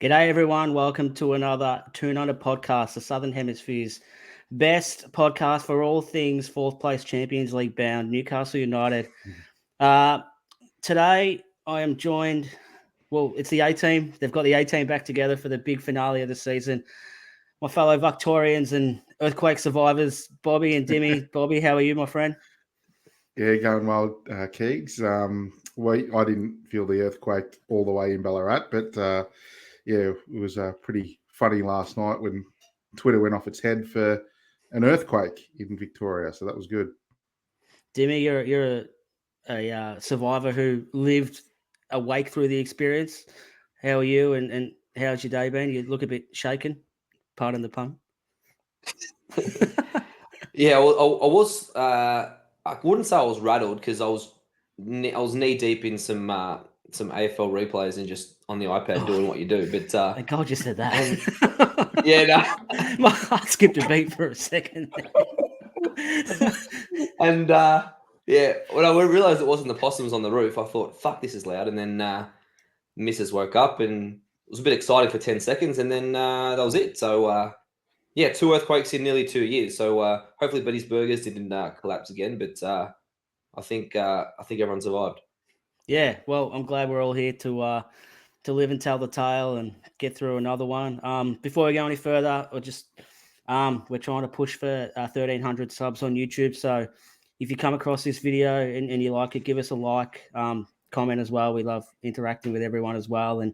G'day, everyone. Welcome to another Toon podcast, the Southern Hemisphere's best podcast for all things fourth place Champions League bound, Newcastle United. Today, I am joined, it's the A-team. They've got the A-team back together for the big finale of the season. My fellow Victorians and earthquake survivors, Bobby and Dimi. Bobby, how are you, my friend? Yeah, going well, Keegs. I didn't feel the earthquake all the way in Ballarat, but it was pretty funny last night when Twitter went off its head for an earthquake in Victoria, so that was good. Dimi, you're a survivor who lived awake through the experience. How are you and how's your day been? You look a bit shaken, pardon the pun. Yeah, I was. I wouldn't say I was rattled because I was knee deep in some AFL replays and just on the iPad doing what you do. But thank God you said that. yeah, no. My heart skipped a beat for a second. And yeah, when I realised it wasn't the possums on the roof, I thought, "Fuck, this is loud." And then Mrs. woke up and was a bit excited for 10 seconds, and then that was it. So. Yeah, 2 earthquakes in nearly 2 years. So hopefully Betty's Burgers didn't collapse again, but I think everyone survived. Yeah, well, I'm glad we're all here to live and tell the tale and get through another one. Before we go any further, we're trying to push for 1,300 subs on YouTube. So if you come across this video and you like it, give us a like, comment as well. We love interacting with everyone as well. And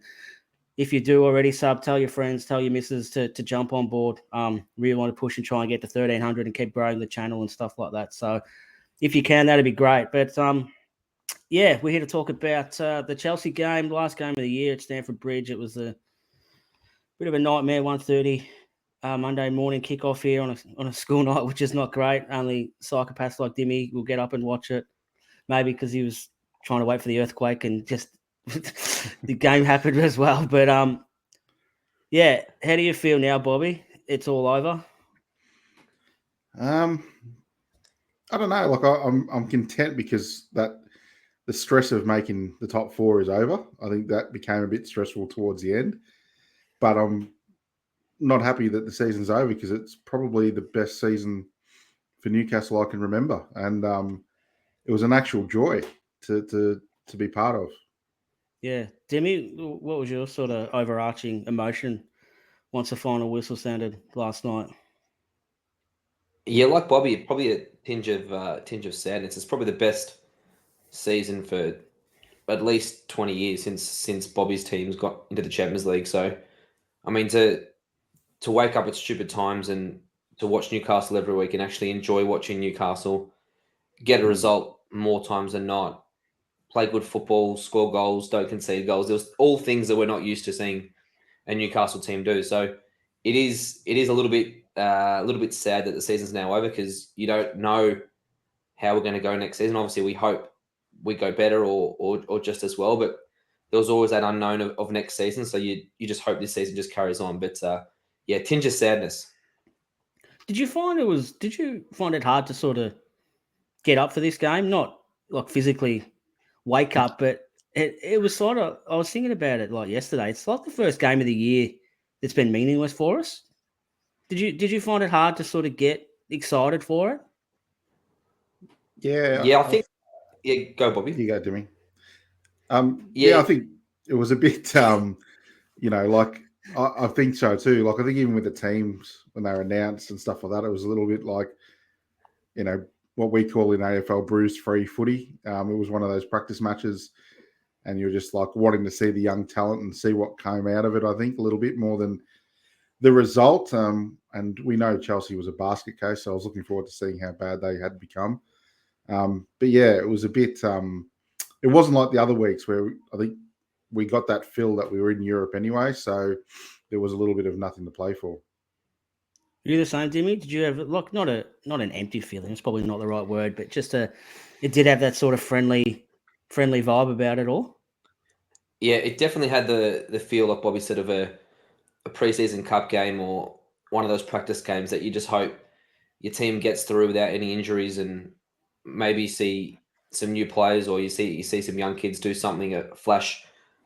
if you do already sub, tell your friends, tell your missus to jump on board. Really want to push and try and get to 1,300 and keep growing the channel and stuff like that. So if you can, that'd be great. But yeah, we're here to talk about the Chelsea game, the last game of the year at Stamford Bridge. It was a bit of a nightmare, 1:30 Monday morning kickoff here on a school night, which is not great. Only psychopaths like Dimi will get up and watch it, maybe because he was trying to wait for the earthquake and just the game happened as well. But yeah, how do you feel now, Bobby? It's all over. I don't know. Like I'm content because the stress of making the top 4 is over. I think that became a bit stressful towards the end, but I'm not happy that the season's over because it's probably the best season for Newcastle I can remember, and it was an actual joy to be part of. Yeah, Demi, what was your sort of overarching emotion once the final whistle sounded last night? Yeah, like Bobby, probably a tinge of sadness. It's probably the best season for at least 20 years since Bobby's teams got into the Champions League. So, I mean, to wake up at stupid times and to watch Newcastle every week and actually enjoy watching Newcastle get a result more times than not, play good football, score goals, don't concede goals. There was all things that we're not used to seeing a Newcastle team do. So it is a little bit sad that the season's now over because you don't know how we're going to go next season. Obviously, we hope we go better or just as well, but there was always that unknown of next season. So you just hope this season just carries on. But yeah, tinge of sadness. Did you find it hard to sort of get up for this game? Not like physically wake up, but it was sort of, I was thinking about it like yesterday. It's like the first game of the year that's been meaningless for us. Did you find it hard to sort of get excited for it? Yeah, I think. Yeah, go Bobby. You go, Demi. I think it was a bit, like I think so too. Like I think even with the teams when they were announced and stuff like that, it was a little bit like, what we call in AFL bruise-free footy. It was one of those practice matches, and you're just like wanting to see the young talent and see what came out of it. I think a little bit more than the result. And we know Chelsea was a basket case, so I was looking forward to seeing how bad they had become. But yeah, it was a bit. It wasn't like the other weeks where I think we got that feel that we were in Europe anyway, so there was a little bit of nothing to play for. You the same, Dimi? Did you have not an empty feeling? It's probably not the right word, but just it did have that sort of friendly vibe about it all. Yeah, it definitely had the feel, like Bobby said, of a preseason cup game or one of those practice games that you just hope your team gets through without any injuries, and maybe see some new players, or you see some young kids do something, flash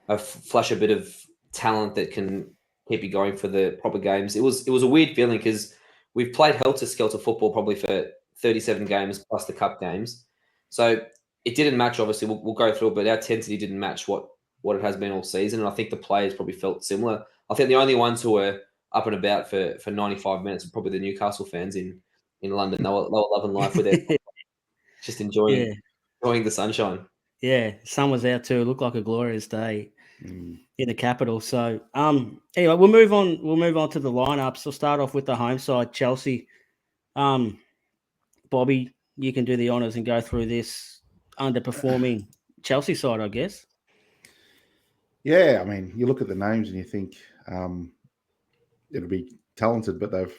a bit of talent that can keep you going for the proper games. It was a weird feeling because we've played helter-skelter football probably for 37 games plus the cup games. So it didn't match, obviously. We'll go through it, but our intensity didn't match what it has been all season. And I think the players probably felt similar. I think the only ones who were up and about for 95 minutes are probably the Newcastle fans in London. They were loving life with it, just enjoying the sunshine. Yeah, sun was out too. It looked like a glorious day in the capital. So, anyway, we'll move on. We'll move on to the lineups. We'll start off with the home side, Chelsea. Bobby, you can do the honors and go through this underperforming Chelsea side, I guess. Yeah, I mean, you look at the names and you think it'll be talented, but they've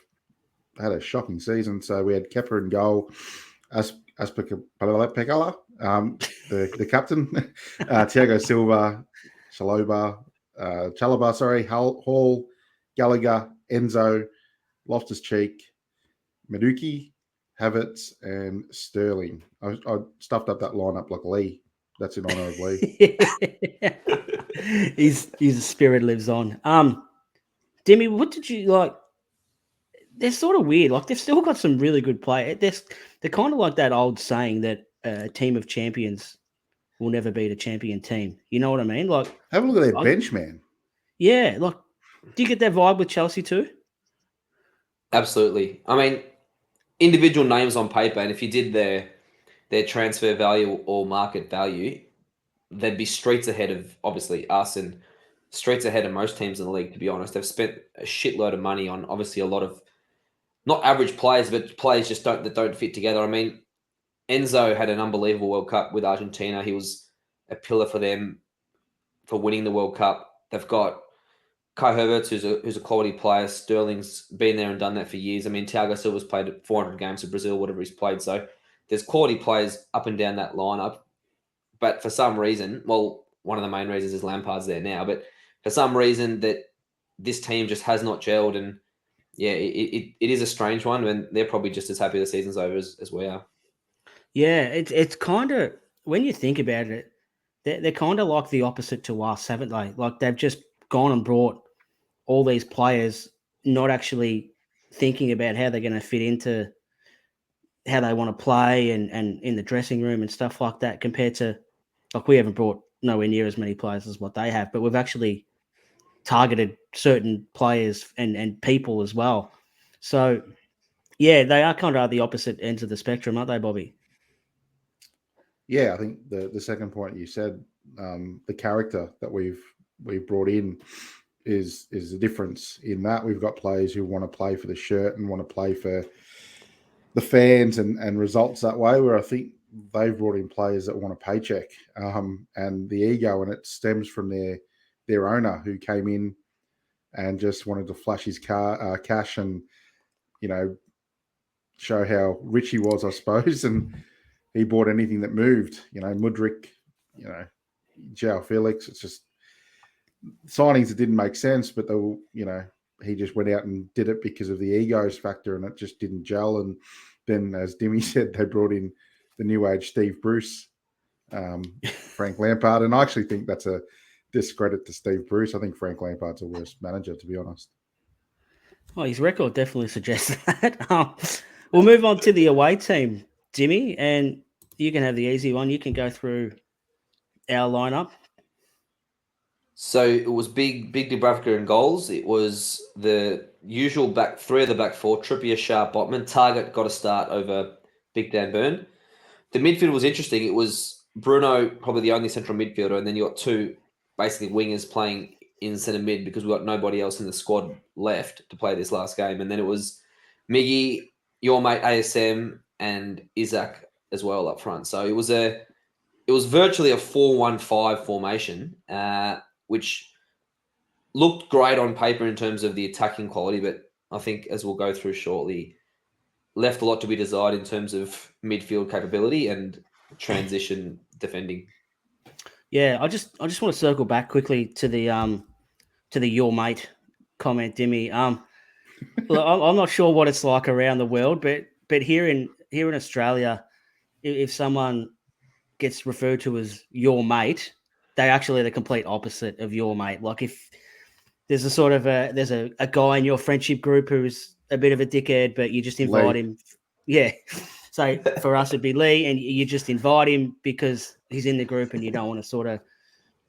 had a shocking season. So we had Kepa in goal, Aspikapala, the captain, Thiago Silva, Chalobah, Hall, Gallagher, Enzo, Loftus-Cheek, Maduki, Havertz, and Sterling. I stuffed up that lineup like Lee. That's in honour of Lee. His spirit lives on. Dimi, what did you like? They're sort of weird. Like they've still got some really good players. They're kind of like that old saying that a team of champions will never beat a champion team. You know what I mean? Like have a look at their bench, man. Yeah, like do you get that vibe with Chelsea too? Absolutely. I mean, individual names on paper, and if you did their transfer value or market value, they'd be streets ahead of obviously us and streets ahead of most teams in the league. To be honest, they've spent a shitload of money on obviously a lot of not average players, but players just don't fit together. I mean, Enzo had an unbelievable World Cup with Argentina. He was a pillar for them for winning the World Cup. They've got Kai Havertz, who's a quality player. Sterling's been there and done that for years. I mean, Thiago Silva's played 400 games for Brazil, whatever he's played. So there's quality players up and down that lineup. But for some reason, well, one of the main reasons is Lampard's there now. But for some reason that this team just has not gelled. And yeah, it is a strange one. And they're probably just as happy the season's over as we are. Yeah, it's kind of, when you think about it, they're kind of like the opposite to us, haven't they? Like they've just gone and brought all these players, not actually thinking about how they're going to fit into how they want to play and in the dressing room and stuff like that, compared to, like, we haven't brought nowhere near as many players as what they have, but we've actually targeted certain players and people as well. So, yeah, they are kind of the opposite ends of the spectrum, aren't they, Bobby? Yeah, I think the second point you said, the character that we've brought in is the difference in that we've got players who want to play for the shirt and want to play for the fans and results that way, where I think they've brought in players that want a paycheck and the ego, and it stems from their owner who came in and just wanted to flash his cash and, you know, show how rich he was, I suppose, and he bought anything that moved, you know, Mudryk, you know, João Felix. It's just signings that didn't make sense, but they were, you know, he just went out and did it because of the egos factor, and it just didn't gel. And then, as Dimi said, they brought in the new age Steve Bruce, Frank Lampard, and I actually think that's a discredit to Steve Bruce. I think Frank Lampard's a worse manager, to be honest. Oh, his record definitely suggests that. We'll move on to the away team, Jimmy, and you can have the easy one. You can go through our lineup. So it was big Dubravka in goals. It was the usual back three of the back four: Trippier, Sharp, Botman. Target got a start over Big Dan Burn. The midfield was interesting. It was Bruno, probably the only central midfielder, and then you got two basically wingers playing in centre mid because we got nobody else in the squad left to play this last game. And then it was Miggy, your mate ASM, and Isaac as well up front. So it was virtually a 4-1-5 formation, which looked great on paper in terms of the attacking quality, but I think, as we'll go through shortly, left a lot to be desired in terms of midfield capability and transition defending. Yeah, I just want to circle back quickly to the your mate comment, Dimmy. Look, I'm not sure what it's like around the world, but here in Australia, if someone gets referred to as your mate, they're actually the complete opposite of your mate. Like if there's a guy in your friendship group who's a bit of a dickhead, but you just invite him. Yeah. So for us, it'd be Lee, and you just invite him because he's in the group and you don't want to sort of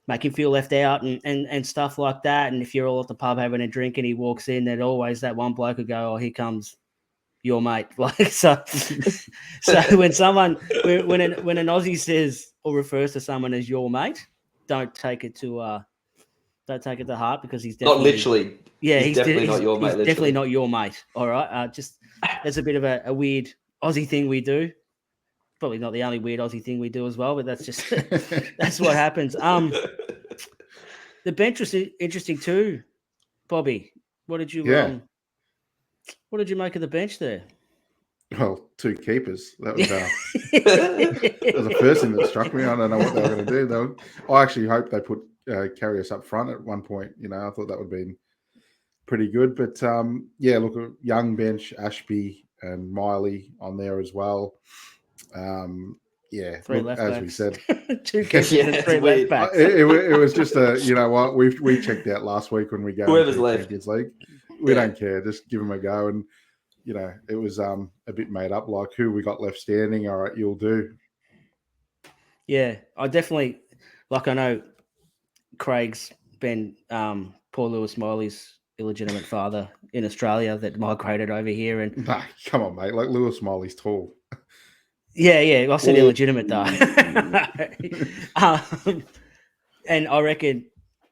make him feel left out and stuff like that. And if you're all at the pub having a drink and he walks in, there'd always that one bloke would go, "Oh, here comes your mate." Like so when an Aussie says or refers to someone as your mate, don't take it to heart, because he's definitely not literally. Yeah, he's definitely not your mate. He's definitely not your mate. All right, just that's a bit of a weird Aussie thing we do. Probably not the only weird Aussie thing we do as well, but that's just that's what happens. The bench was interesting too, Bobby. What did you make of the bench there? Well, 2 keepers. That was that was the first thing that struck me. I don't know what they were going to do. I actually hope they put Karius up front at one point. You know, I thought that would have been pretty good. But look, a young bench, Ashby and Miley on there as well. Three left as backs. we said, 2 keepers and 3 left backs. It was just you know what, we checked out last week when we go whoever's into left Champions League. We don't care, just give them a go. And you know, it was a bit made up, like who we got left standing. All right, you'll do. Yeah, I definitely I know Craig's been poor Lewis Miley's illegitimate father in Australia that migrated over here, and nah, come on, mate. Like Lewis Miley's tall. Yeah. I said illegitimate though. And I reckon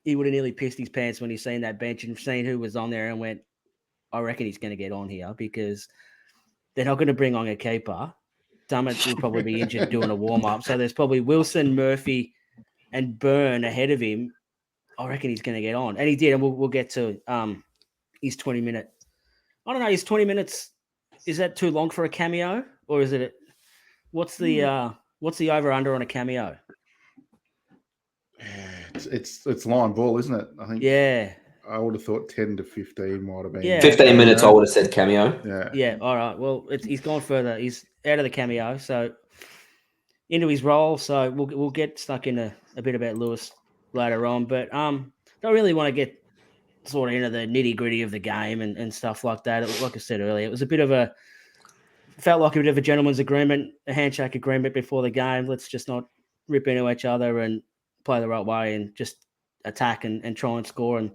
he would have nearly pissed his pants when he seen that bench and seen who was on there and went, I reckon he's going to get on here, because they're not going to bring on a keeper. Dummett will probably be injured doing a warm-up. So there's probably Wilson, Murphy, and Byrne ahead of him. I reckon he's going to get on. And he did, and we'll get to his 20-minute. I don't know, his 20 minutes, is that too long for a cameo? Or is it what's the over-under on a cameo? It's line ball, isn't it? I think. Yeah. I would have thought 10 to 15 might have been. Yeah. 15 minutes, I would have said cameo. Yeah. All right. Well, he's gone further. He's out of the cameo, so into his role. So we'll get stuck in a bit about Lewis later on, but don't really want to get sort of into the nitty gritty of the game and stuff like that. Like I said earlier, it was felt like a bit of a gentleman's agreement, a handshake agreement before the game. Let's just not rip into each other and play the right way and just attack and try and score. And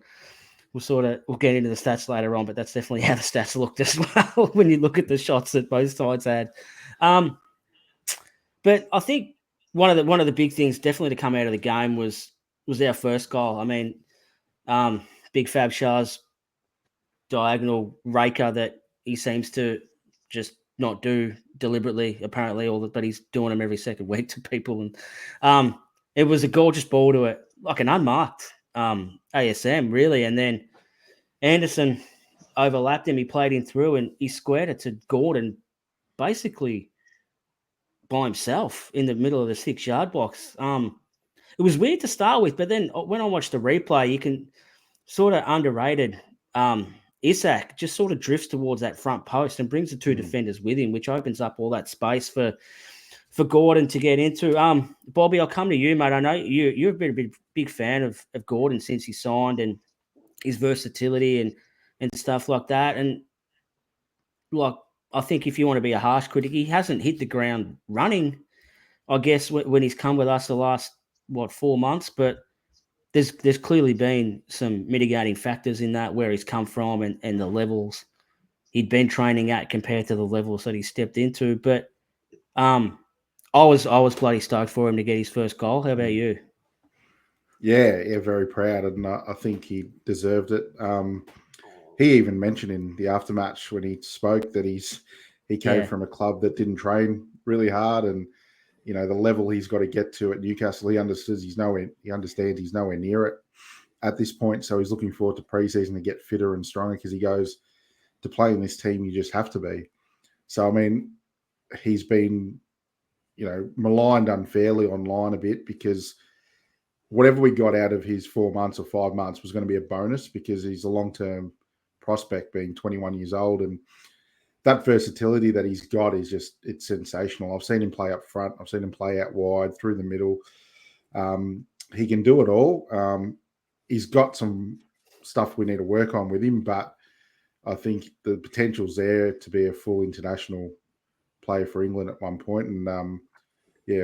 we'll get into the stats later on, but that's definitely how the stats looked as well when you look at the shots that both sides had. But I think one of the big things definitely to come out of the game was our first goal. I mean, Big Fab Shah's diagonal raker that he seems to just not do deliberately, apparently, but he's doing them every second week to people. And it was a gorgeous ball to it, like an unmarked ASM, really. And then Anderson overlapped him. He played him through and he squared it to Gordon basically by himself in the middle of the 6-yard box. It was weird to start with, but then when I watched the replay, you can sort of underrated Isak just sort of drifts towards that front post and brings the 2 defenders with him, which opens up all that space for Gordon to get into. Bobby, I'll come to you, mate. I know you've been a big fan of Gordon since he signed and his versatility and stuff like that. And like, I think if you want to be a harsh critic, he hasn't hit the ground running, I guess, when he's come with us the last, 4 months, but there's clearly been some mitigating factors in that, where he's come from and the levels he'd been training at compared to the levels that he stepped into. But I was bloody stoked for him to get his first goal. How about you? Yeah, very proud, and I think he deserved it. He even mentioned in the aftermatch when he spoke that he came from a club that didn't train really hard, and you know the level he's got to get to at Newcastle. He understands he's nowhere near it at this point. So he's looking forward to preseason to get fitter and stronger, because he goes, to play in this team, you just have to be. So I mean, he's been, maligned unfairly online a bit, because whatever we got out of his 4 months or 5 months was going to be a bonus, because he's a long-term prospect, being 21 years old. And that versatility that he's got is it's sensational. I've seen him play up front. I've seen him play out wide, through the middle. He can do it all. He's got some stuff we need to work on with him, but I think the potential's there to be a full international player for England at one point, and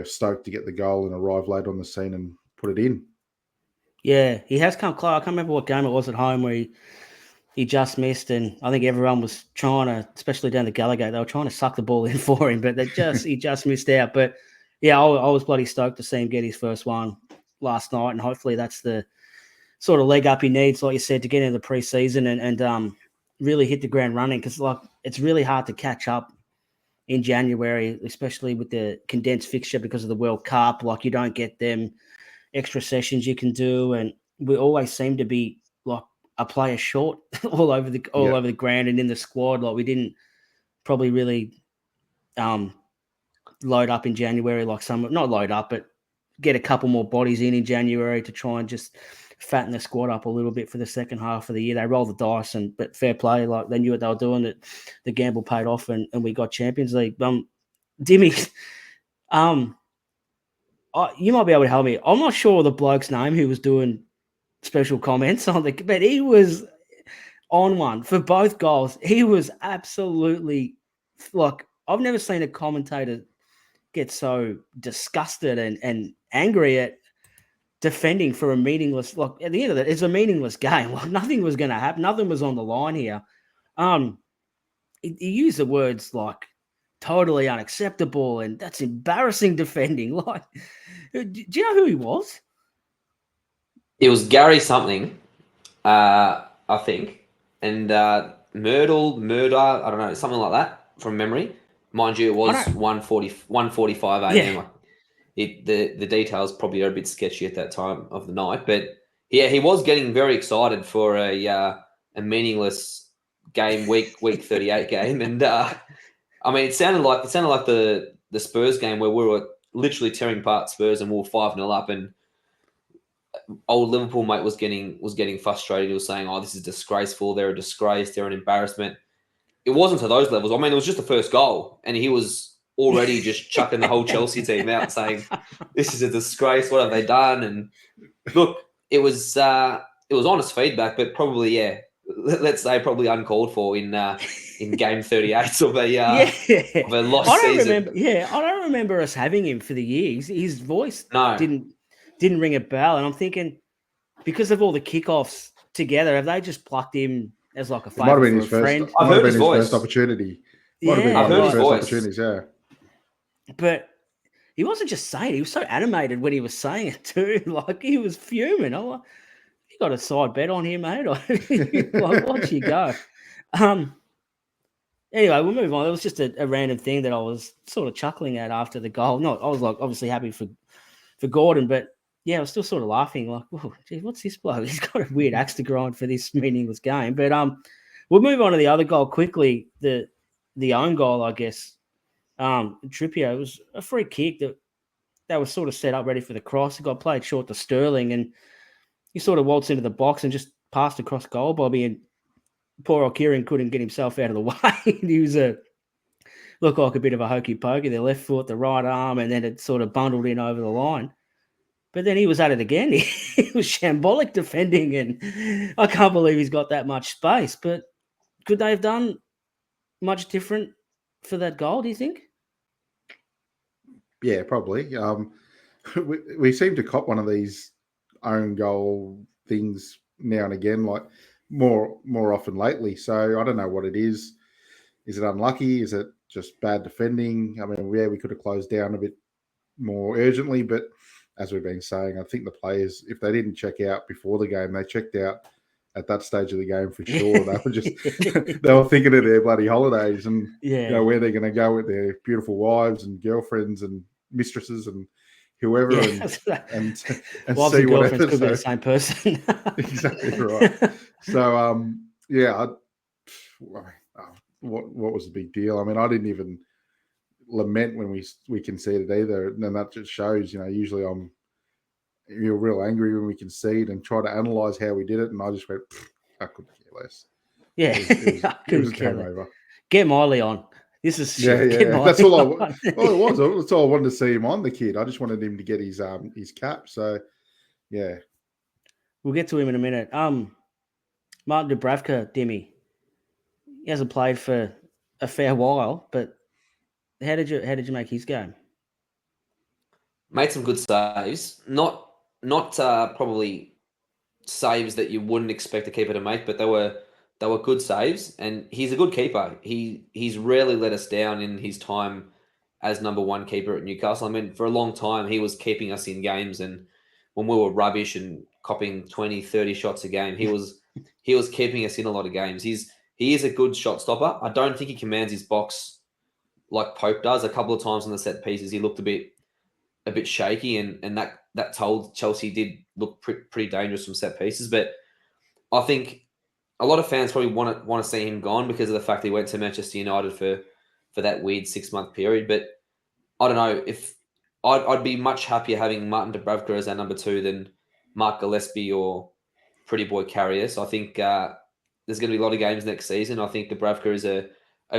stoked to get the goal and arrive late on the scene and put it in. Yeah, he has come close. I can't remember what game it was at home where he just missed, and I think everyone was trying to, especially down the Gallagher, they were trying to suck the ball in for him, but he just missed out. But yeah, I was bloody stoked to see him get his first one last night, and hopefully that's the sort of leg up he needs, like you said, to get into the preseason and really hit the ground running, because like it's really hard to catch up in January, especially with the condensed fixture because of the World Cup. Like, you don't get them extra sessions you can do, and we always seem to be like a player short all over the ground and in the squad. Like, we didn't probably really load up in January, like not load up, but get a couple more bodies in January to try and just fatten the squad up a little bit for the second half of the year. They rolled the dice, but fair play. Like, they knew what they were doing. That the gamble paid off, and we got Champions League. Dimi, you might be able to help me. I'm not sure the bloke's name who was doing special comments on but he was on one for both goals. He was absolutely, like, I've never seen a commentator get so disgusted and angry at defending for a meaningless, like, at the end of it, it's a meaningless game. Like, nothing was going to happen. Nothing was on the line here. He used the words like totally unacceptable and that's embarrassing defending. Like, do you know who he was? It was Gary something, I think, and Murder, I don't know, something like that from memory. Mind you, it was 1:45 a.m. Yeah. The details probably are a bit sketchy at that time of the night, but yeah, he was getting very excited for a meaningless game, week 38 game, and I mean, it sounded like the Spurs game where we were literally tearing apart Spurs and we were 5-0 up, and old Liverpool mate was getting frustrated. He was saying, "Oh, this is disgraceful. They're a disgrace. They're an embarrassment." It wasn't to those levels. I mean, it was just the first goal, and he was already just chucking the whole Chelsea team out, saying, "This is a disgrace. What have they done?" And look, it was honest feedback, but probably, let's say probably uncalled for in game 38 of a lost season. I don't remember us having him for the years. His voice didn't ring a bell, and I'm thinking, because of all the kickoffs together, have they just plucked him as like a favourite for a friend? I've heard his first opportunity. Might have been one of his first opportunities, yeah. But he wasn't just saying it. He was so animated when he was saying it too. Like, he was fuming. I'm like, you got a side bet on him, mate? Like, watch you go. Anyway, we'll move on. It was just a random thing that I was sort of chuckling at after the goal. I was like obviously happy for Gordon, but yeah, I was still sort of laughing, like, oh, geez, what's this bloke? He's got a weird axe to grind for this meaningless game. But we'll move on to the other goal quickly, the own goal, I guess. Trippier, it was a free kick that was sort of set up ready for the cross. It got played short to Sterling, and he sort of waltzed into the box and just passed across goal, Bobby, and poor old Keegan couldn't get himself out of the way. He was looked like a bit of a hokey pokey, the left foot, the right arm, and then it sort of bundled in over the line. But then he was at it again. He was shambolic defending, and I can't believe he's got that much space. But could they have done much different for that goal, do you think? Yeah, probably. We seem to cop one of these own goal things now and again, like more often lately. So I don't know what it is. Is it unlucky? Is it just bad defending? I mean, yeah, we could have closed down a bit more urgently, but as we've been saying, I think the players, if they didn't check out before the game, they checked out at that stage of the game for sure. They were just they were thinking of their bloody holidays and where they're going to go with their beautiful wives and girlfriends and mistresses and whoever and wives see and whatever. Could be the same person. Exactly right. So what was the big deal? I mean, I didn't even lament when we conceded either, and then that just shows, usually you're real angry when we concede and try to analyze how we did it, and I just went, I couldn't care less. Yeah, it was game over. Get Miley on. This is shit. Yeah. That's all it was. That's all I wanted to see him on, the kid. I just wanted him to get his cap. So yeah, we'll get to him in a minute. Martin Dubravka, Dimi. He hasn't played for a fair while, but how did you make his game? Made some good saves. Not probably saves that you wouldn't expect a keeper to make, but they were good saves. And he's a good keeper. He's rarely let us down in his time as number one keeper at Newcastle. I mean, for a long time, he was keeping us in games, and when we were rubbish and copying 20, 30 shots a game, he was keeping us in a lot of games. He is a good shot stopper. I don't think he commands his box like Pope does. A couple of times on the set pieces, he looked a bit shaky, and that told Chelsea did look pretty dangerous from set pieces. But I think a lot of fans probably want to see him gone because of the fact that he went to Manchester United for that weird 6-month period. But I don't know if I'd be much happier having Martin Dubravka as our number two than Mark Gillespie or Pretty Boy Carrier. I think there's going to be a lot of games next season. I think Dubravka is a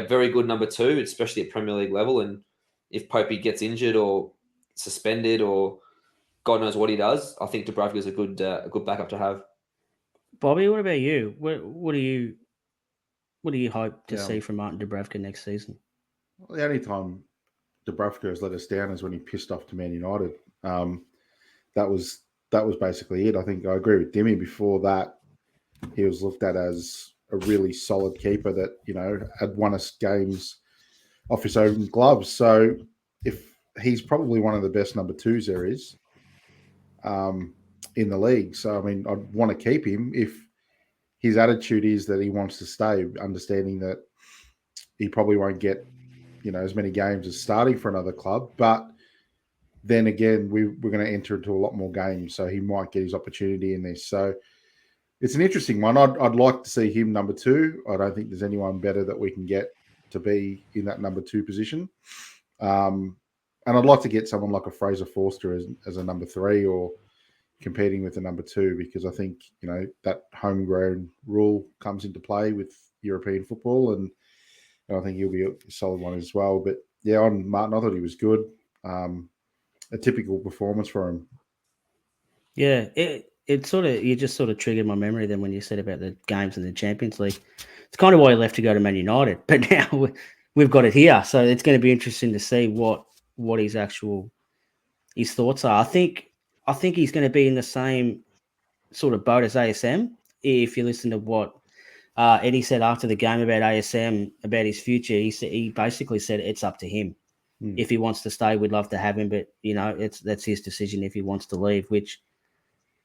very good number two, especially at Premier League level. And if Popey gets injured or suspended or God knows what he does, I think Dubravka is a good backup to have. Bobby, what about you? What do you hope to see from Martin Dubravka next season? Well, the only time Dubravka has let us down is when he pissed off to Man United. That was basically it. I think I agree with Dimi. Before that, he was looked at as a really solid keeper that had won us games off his own gloves. So if he's probably one of the best number twos there is in the league. So I mean, I'd want to keep him if his attitude is that he wants to stay, understanding that he probably won't get as many games as starting for another club. But then again, we're going to enter into a lot more games, so he might get his opportunity in this. So it's an interesting one. I'd like to see him number two. I don't think there's anyone better that we can get to be in that number two position. And I'd like to get someone like a Fraser Forster as a number three or competing with the number two, because I think, that homegrown rule comes into play with European football, and I think he'll be a solid one as well. But yeah, on Martin, I thought he was good. A typical performance for him. Yeah, you just sort of triggered my memory then when you said about the games in the Champions League. It's kind of why he left to go to Man United, but now we've got it here, so it's going to be interesting to see what his thoughts are. I think he's going to be in the same sort of boat as ASM. If you listen to what Eddie said after the game about ASM, about his future, he basically said it's up to him. If he wants to stay, we'd love to have him, but that's his decision if he wants to leave. Which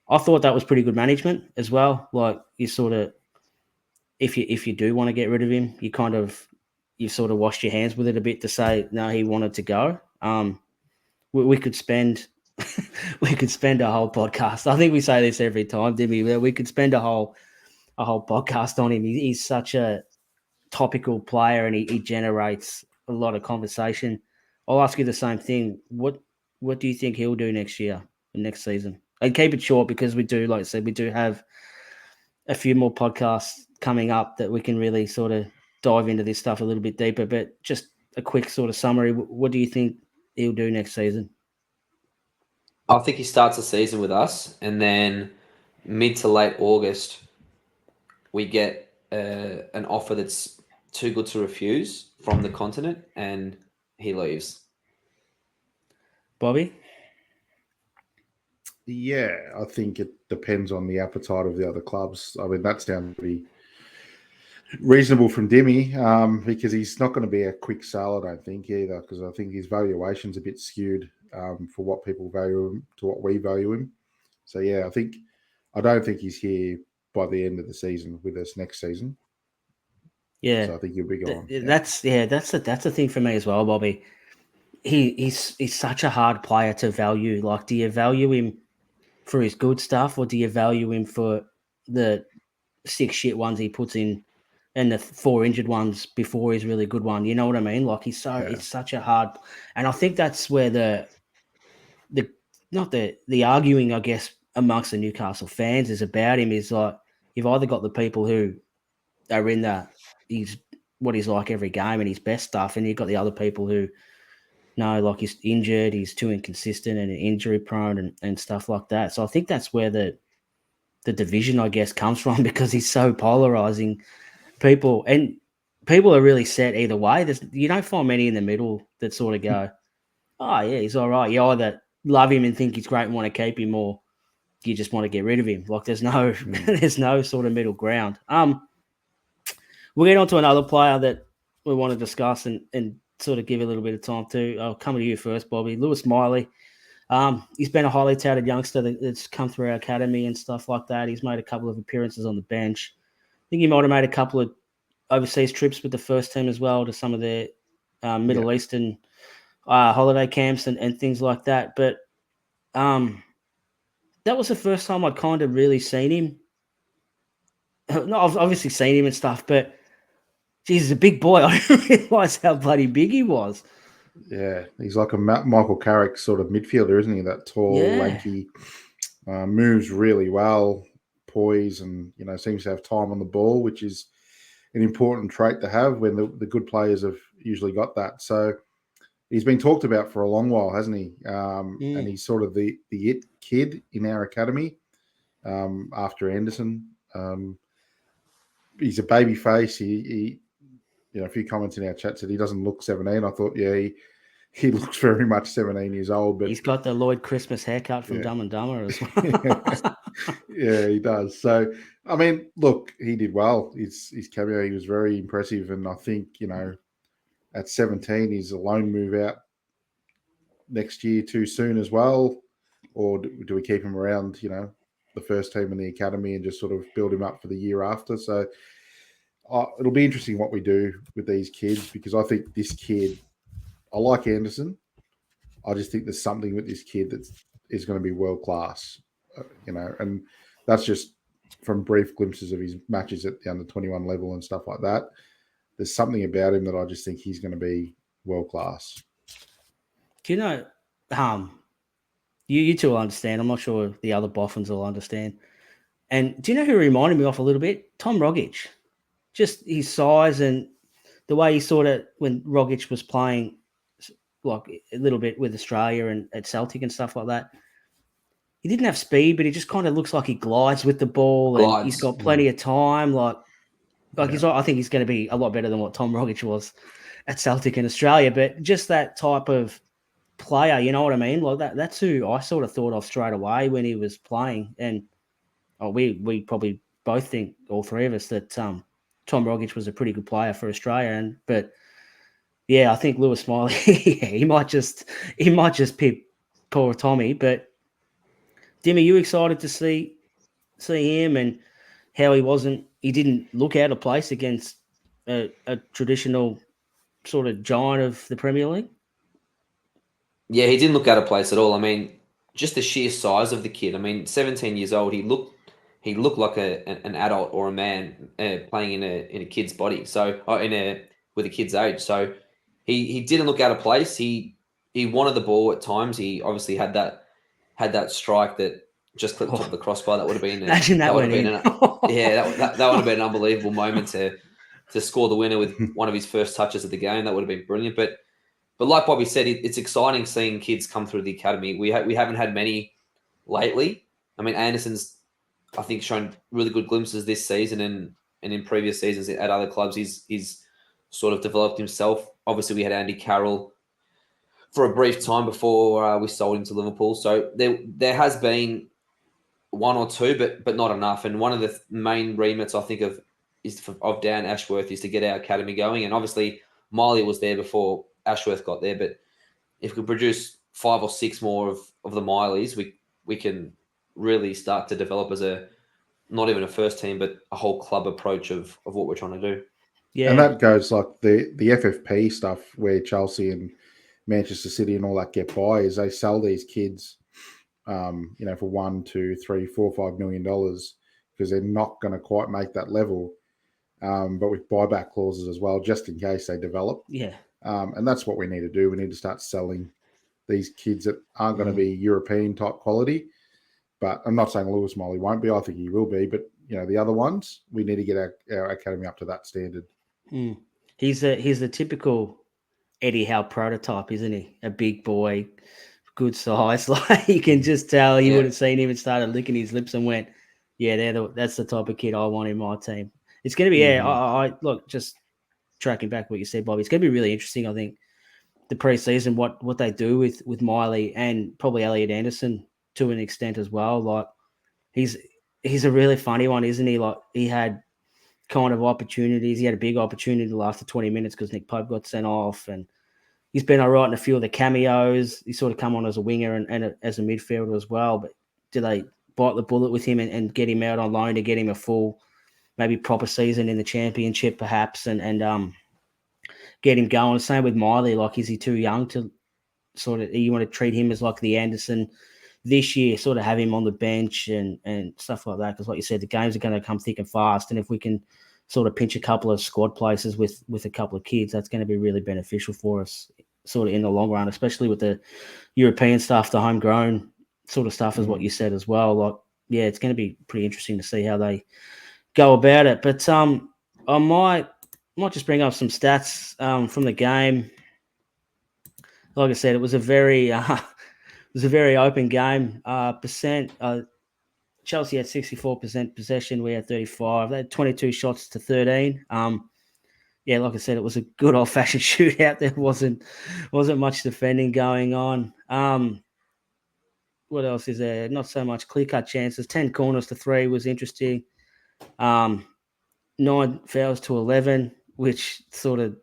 I thought that was pretty good management as well. Like, you sort of, if you do want to get rid of him, you sort of washed your hands with it a bit to say no, he wanted to go. We could spend we could spend a whole podcast. I think we say this every time, didn't we? We could spend a whole podcast on him. He's such a topical player, and he generates a lot of conversation. I'll ask you the same thing. What do you think he'll do next season? And keep it short, because we do, like I said, we do have a few more podcasts coming up that we can really sort of dive into this stuff a little bit deeper. But just a quick sort of summary. What do you think he'll do next season? I think he starts the season with us, and then mid to late August, we get an offer that's too good to refuse from the continent, and he leaves. Bobby? Yeah, I think it depends on the appetite of the other clubs. I mean, that sounds pretty reasonable from Dimi, because he's not going to be a quick sell, I don't think, either, because I think his valuation's a bit skewed for what people value him to what we value him. So, yeah, I don't think he's here by the end of the season with us next season. Yeah. So I think he'll be gone. That's the thing for me as well, Bobby. He's such a hard player to value. Like, do you value him for his good stuff, or do you value him for the 6 shit ones he puts in and the 4 injured ones before his really good one? You know what I mean? Like, it's such a hard, and I think that's where the arguing, I guess, amongst the Newcastle fans is about him, is like, you've either got the people who are in what he's like every game and his best stuff, and you've got the other people who, no, like, he's injured, he's too inconsistent and injury prone and stuff like that. So I think that's where the the division, I guess, comes from because he's so polarizing. People are really set either way. You don't find many in the middle that sort of go, oh yeah, he's all right. You either love him and think he's great and want to keep him, or you just want to get rid of him. Like there's no there's no sort of middle ground. We'll get on to another player that we want to discuss and sort of give a little bit of time to. I'll come to you first, Bobby. Lewis Miley. He's been a highly touted youngster that's come through our academy and stuff like that. He's made a couple of appearances on the bench. I think he might have made a couple of overseas trips with the first team as well to some of their Middle Eastern holiday camps and things like that. But that was the first time I'd kind of really seen him. No, I've obviously seen him and stuff, but geez, he's a big boy. I didn't realise how bloody big he was. Yeah, he's like a Michael Carrick sort of midfielder, isn't he? That tall, lanky, moves really well, poise, and seems to have time on the ball, which is an important trait to have when the good players have usually got that. So he's been talked about for a long while, hasn't he? And he's sort of the it kid in our academy after Anderson. He's a baby face. He a few comments in our chat said he doesn't look 17. I thought, he looks very much 17 years old. But he's got the Lloyd Christmas haircut from Dumb and Dumber as well. Yeah, he does. So, I mean, look, he did well. His cameo, he was very impressive. And I think, at 17, he's a loan move out next year too soon as well. Or do we keep him around, the first team in the academy and just sort of build him up for the year after? So it'll be interesting what we do with these kids, because I think this kid, I like Anderson. I just think there's something with this kid that is going to be world class, and that's just from brief glimpses of his matches at the under 21 level and stuff like that. There's something about him that I just think he's going to be world class. Do you know, you two will understand. I'm not sure the other Boffins will understand. And do you know who reminded me of a little bit? Tom Rogic. Just his size and the way he sort of, when Rogic was playing like a little bit with Australia and at Celtic and stuff like that, he didn't have speed, but he just kind of looks like he glides with the ball and he's got plenty of time. I think he's going to be a lot better than what Tom Rogic was at Celtic in Australia, but just that type of player, you know what I mean? Like that's who I sort of thought of straight away when he was playing. And we probably both think, all three of us, that Tom Rogic was a pretty good player for Australia. But I think Lewis Miley, he might just pick poor Tommy. But Dimi, you excited to see him and how he didn't look out of place against a traditional sort of giant of the Premier League? Yeah, he didn't look out of place at all. I mean, just the sheer size of the kid. I mean, 17 years old, he looked like an adult or a man playing in a kid's body. So with a kid's age. So he didn't look out of place. He wanted the ball at times. He obviously had that strike that just clipped top of the crossbar. That would have been imagine that would have been that would have been an unbelievable moment to score the winner with one of his first touches of the game. That would have been brilliant. But like Bobby said, it's exciting seeing kids come through the academy. We haven't had many lately. I mean, Anderson's, I think, shown really good glimpses this season and in previous seasons at other clubs. He's sort of developed himself. Obviously, we had Andy Carroll for a brief time before we sold him to Liverpool. So there has been one or two, but not enough. And one of the main remits, I think, of Dan Ashworth is to get our academy going. And obviously, Miley was there before Ashworth got there. But if we produce 5 or 6 more of the Mileys, we can really start to develop as not even a first team, but a whole club approach of what we're trying to do. Yeah. And that goes like the FFP stuff where Chelsea and Manchester City and all that get by, is they sell these kids, for $1, $2, $3, $4, $5 million, because they're not going to quite make that level. But with buyback clauses as well, just in case they develop. Yeah. And that's what we need to do. We need to start selling these kids that aren't going to be European type quality. But I'm not saying Lewis Miley won't be. I think he will be. But, the other ones, we need to get our academy up to that standard. He's the typical Eddie Howe prototype, isn't he? A big boy, good size. Like you can just tell he would have seen him and started licking his lips and went, Yeah, that's the type of kid I want in my team. It's going to be, I look, just tracking back what you said, Bobby, it's going to be really interesting, I think, the preseason, what they do with Miley and probably Elliot Anderson to an extent as well. Like, he's a really funny one, isn't he? Like, he had kind of opportunities. He had a big opportunity the last 20 minutes because Nick Pope got sent off, and he's been all right in a few of the cameos. He's sort of come on as a winger and as a midfielder as well. But do they bite the bullet with him and get him out on loan to get him a full, maybe proper season in the championship perhaps and get him going? Same with Miley. Like, is he too young to sort of, you want to treat him as like the Anderson this year, sort of have him on the bench and stuff like that? Because like you said, the games are going to come thick and fast. And if we can sort of pinch a couple of squad places with a couple of kids, that's going to be really beneficial for us sort of in the long run, especially with the European stuff, the homegrown sort of stuff is what you said as well. Like, yeah, it's going to be pretty interesting to see how they go about it. But I might just bring up some stats from the game. Like I said, it was a very open game. Chelsea had 64% possession. We had 35. They had 22 shots to 13. Yeah, like I said, it was a good old-fashioned shootout. There wasn't much defending going on. What else is there? Not so much clear-cut chances. 10 corners to 3 was interesting. 9 fouls to 11, which sort of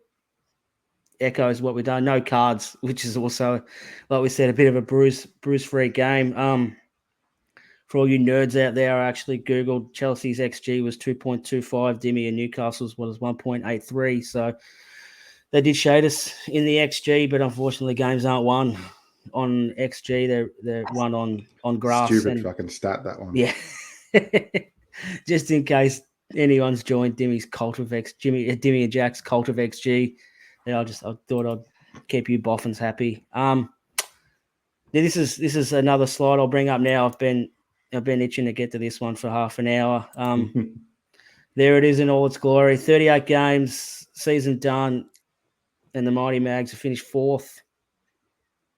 echoes what we've done. No cards, which is also, like we said, a bit of a bruise-free game. For all you nerds out there, I actually Googled Chelsea's XG was 2.25. Dimi and Newcastle's was 1.83. So they did shade us in the XG, but unfortunately games aren't won on XG. They're won on graphs. Stupid fucking stat, that one. Yeah. Just in case anyone's joined Dimi's cult of Dimi and Jack's cult of XG. I thought I'd keep you boffins happy. This is another slide I'll bring up now. I've been itching to get to this one for half an hour. There it is in all its glory. 38 games, season done, and the Mighty Mags have finished 4th.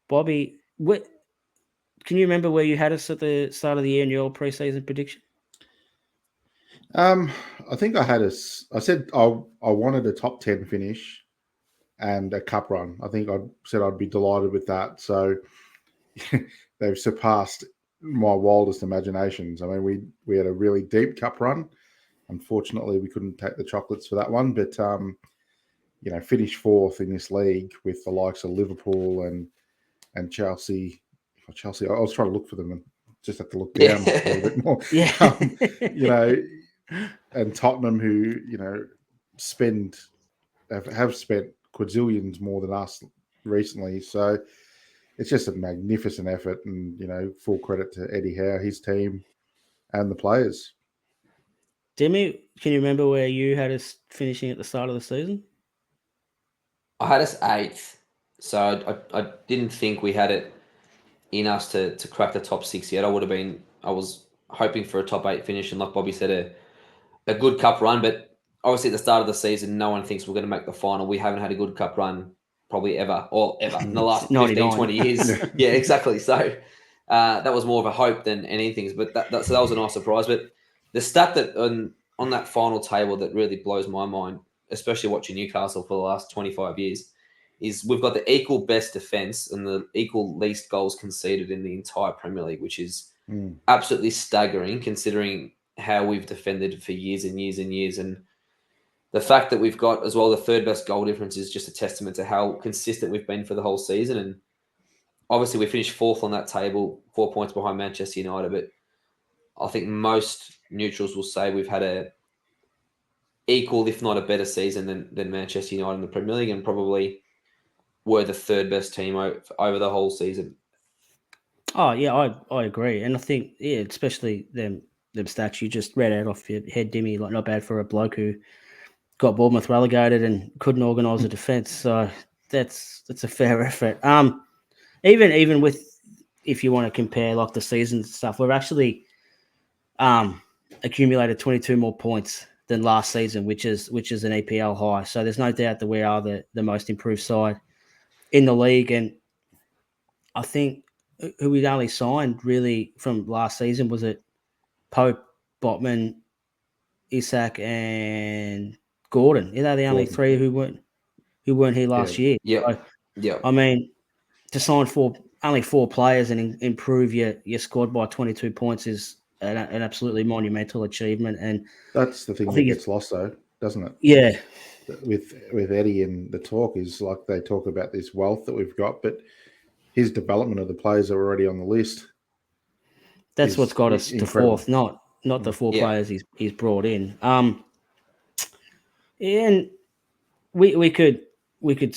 Bobby, can you remember where you had us at the start of the year in your preseason prediction? I think I had us. I said I wanted a top 10 finish and a cup run. I think I said I'd be delighted with that. So they've surpassed my wildest imaginations. I mean, we had a really deep cup run. Unfortunately, we couldn't take the chocolates for that one, but finished 4th in this league with the likes of Liverpool and Chelsea. I was trying to look for them and just have to look down a little bit more. Yeah. And Tottenham, who have spent quadrillions more than us recently. So it's just a magnificent effort, and full credit to Eddie Howe, his team, and the players. Demi, can you remember where you had us finishing at the start of the season? I had us 8th, so I didn't think we had it in us to crack the top 6 yet. I was hoping for a top 8 finish, and like Bobby said, a good cup run. But obviously at the start of the season, no one thinks we're going to make the final. We haven't had a good cup run probably ever in the last 15, 20 years. Yeah, exactly. So that was more of a hope than anything. But that was a nice surprise. But the stat that on that final table that really blows my mind, especially watching Newcastle for the last 25 years, is we've got the equal best defence and the equal least goals conceded in the entire Premier League, which is absolutely staggering considering how we've defended for years and years and years. And the fact that we've got as well the 3rd best goal difference is just a testament to how consistent we've been for the whole season. And obviously we finished 4th on that table, 4 points behind Manchester United. But I think most neutrals will say we've had a equal, if not a better season than Manchester United in the Premier League, and probably were the 3rd best team over the whole season. Oh yeah, I agree, and I think especially them stats you just read out off your head, Dimmy. Like, not bad for a bloke who got Bournemouth relegated and couldn't organise a defence. So that's a fair effort. Even with, if you want to compare like the season stuff, we've actually accumulated 22 more points than last season, which is an EPL high. So there's no doubt that we are the most improved side in the league. And I think who we'd only signed really from last season was it Pope Botman, Isak, and Gordon. They're the only three who weren't here last year. Yeah. So, I mean, to sign only four players and improve your squad by 22 points is an absolutely monumental achievement. And that's the thing that gets lost, though, doesn't it? Yeah. With Eddie and the talk is like they talk about this wealth that we've got, but his development of the players that are already on the list. That's what's got us incredible. To fourth, not the four players he's brought in. And we could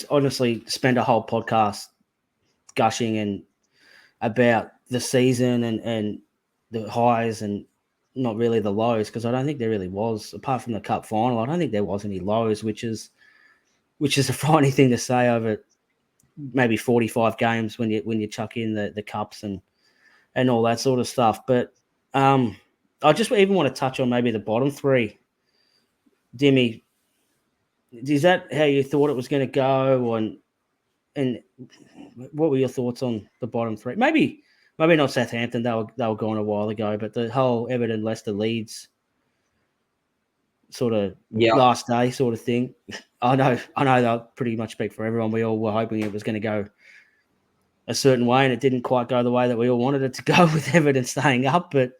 honestly spend a whole podcast gushing and about the season and the highs and not really the lows, because I don't think there really was, apart from the cup final. I don't think there was any lows, which is a frightening thing to say over maybe 45 games when you chuck in the cups and all that sort of stuff. But I just even want to touch on maybe the bottom three. Dimi, is that how you thought it was going to go? And what were your thoughts on the bottom three? Maybe not Southampton. They were gone a while ago, but the whole Everton, Leicester, Leeds sort of last day sort of thing. I know they'll pretty much speak for everyone. We all were hoping it was going to go a certain way, and it didn't quite go the way that we all wanted it to go with Everton staying up. But